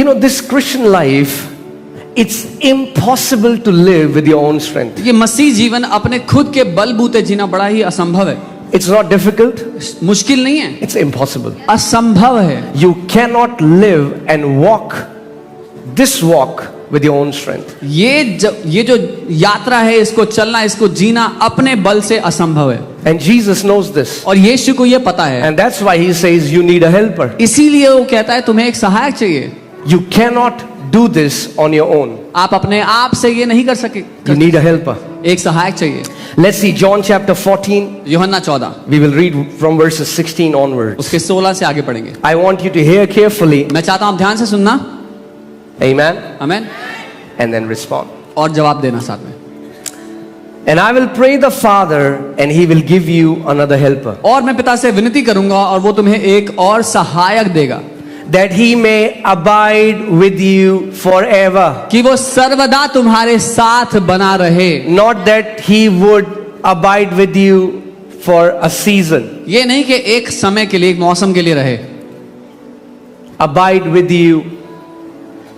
You know, this Christian life, it's impossible to live with your own strength. ये मसीह जीवन अपने खुद के बलबूते जीना बड़ा ही असंभव है. It's not difficult, मुश्किल नहीं है, it's impossible. असंभव है. You cannot live and walk this walk with your own strength. ये जो यात्रा है, इसको चलना, इसको जीना अपने बल से असंभव है. And Jesus knows this. और यीशु को ये पता है. And that's why he says you need a helper. इसीलिए वो कहता है तुम्हें एक सहायक चाहिए. You cannot do this on your own. आप अपने आप से ये नहीं कर सके. You need a helper. एक सहायक चाहिए. Let's see John chapter 14. यूहन्ना 14. We will read from verses 16 onwards. उसके 16 से आगे पढ़ेंगे. I want you to hear carefully. मैं चाहता हूं आप ध्यान से सुनना. Amen. Amen. And then respond. और जवाब देना साथ में. And I will pray the Father and he will give you another helper. और मैं पिता से विनती करूंगा और वो तुम्हें एक और सहायक देगा. That he may abide with you forever. कि वो सर्वदा तुम्हारे साथ बना रहे. Not that he would abide with you for a season. ये नहीं कि एक समय के लिए, एक मौसम के लिए रहे. Abide with you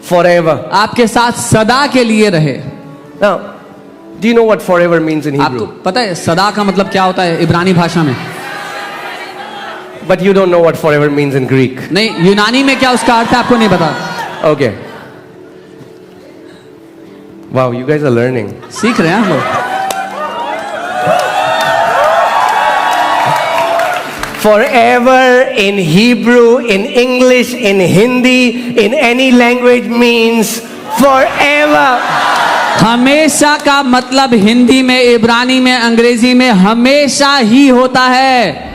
forever. आपके साथ सदा के लिए रहे. Now, do you know what forever means in आपको Hebrew? पता है सदा का मतलब क्या होता है इब्रानी भाषा में? But you don't know what forever means in Greek. नहीं, यूनानी में क्या उसका अर्थ है आपको नहीं पता. Okay. Wow, you guys are learning. सीख रहे हैं हम लोग. Forever in Hebrew, in English, in Hindi, in any language means forever. हमेशा का मतलब हिंदी में, इब्रानी में, अंग्रेजी में हमेशा ही होता है.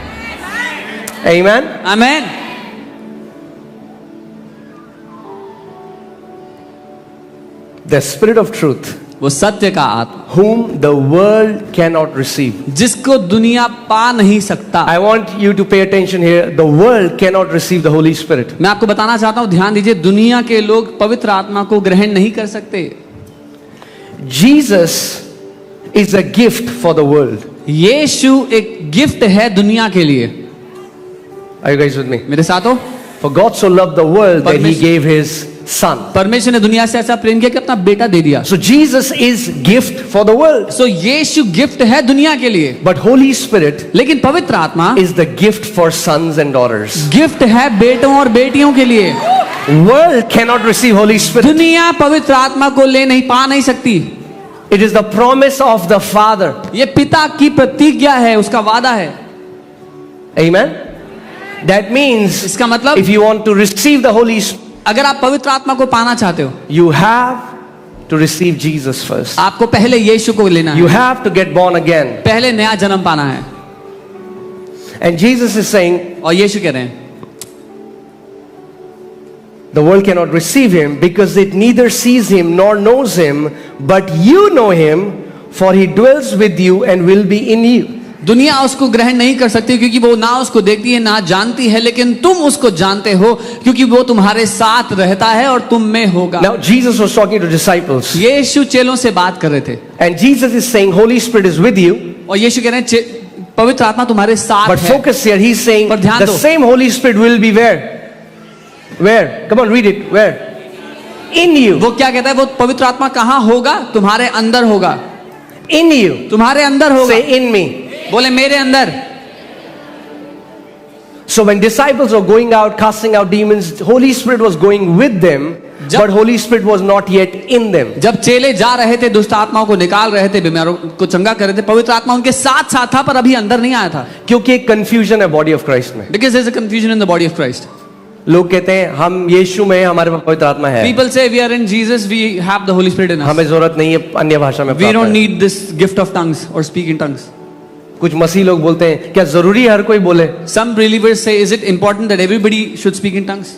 Amen. Amen. The Spirit of truth, वो सत्य का आत्मा, whom the world cannot receive. जिसको दुनिया पा नहीं सकता. I want you to pay attention here. The world cannot receive the Holy Spirit. मैं आपको बताना चाहता हूं, ध्यान दीजिए. दुनिया के लोग पवित्र आत्मा को ग्रहण नहीं कर सकते. Jesus is a gift for the world. यीशु एक गिफ्ट है दुनिया के लिए. Are you guys with me? मेरे साथ हो. For God so loved the world that he Permission. gave his son. परमेश्वर ने दुनिया से ऐसा प्रेम किया कि अपना बेटा दे दिया. So Jesus is gift for the world. So यीशु गिफ्ट है दुनिया के लिए. But Holy Spirit लेकिन पवित्र आत्मा is the gift for sons and daughters. Gift है बेटों और बेटियों के लिए. World cannot receive Holy Spirit. दुनिया पवित्र आत्मा को ले नहीं पा नहीं सकती. It is the promise of the Father. ये पिता की प्रतिज्ञा है, उसका वादा है. Amen. That means इसका मतलब if you want to receive the Holy Spirit, अगर आप पवित्र आत्मा को पाना चाहते हो, you have to receive Jesus first. आपको पहले यीशु को लेना You है. have to get born again. पहले नया जन्म पाना है. And Jesus is saying और यीशु कह रहे हैं the world cannot receive him because it neither sees him nor knows him, but you know him, for he dwells with you and will be in you. दुनिया उसको ग्रहण नहीं कर सकती क्योंकि वो ना उसको देखती है ना जानती है, लेकिन तुम उसको जानते हो क्योंकि वो तुम्हारे साथ रहता है और तुम में होगा. Now Jesus was talking to disciples. यीशु चेलों से बात कर रहे थे. And Jesus is saying Holy Spirit is with you. और यीशु कह रहे हैं पवित्र आत्मा तुम्हारे साथ But है. focus here, he's saying पर ध्यान the दो. same Holy Spirit will be where? Where? Come on, read it. Where? In you. वो क्या कहता है? वो पवित्र आत्मा कहाँ होगा? तुम्हारे अंदर होगा. In you. तुम्हारे अंदर होगा. Say in me. बोले मेरे अंदर. So when disciples were going out casting out demons, Holy Spirit was going with them, but Holy Spirit was not yet in them. जब चेले जा रहे थे, दुष्ट आत्माओं को निकाल रहे थे, बीमारों को चंगा कर रहे थे, पवित्र आत्मा उनके साथ साथ था पर अभी अंदर नहीं आया था. क्योंकि एक confusion है body of Christ में. Because there is a confusion in the body of Christ. लोग कहते हैं हम यीशु में हमारे पास पवित्र आत्मा है. People say we are in Jesus, we have the Holy Spirit in us. हमें जरूरत नहीं है अन्य भाषा में. We don't need this gift of tongues or speak in tongues. कुछ मसीह लोग बोलते हैं क्या जरूरी है हर कोई बोले? Some believers say, is it important that everybody should speak in tongues?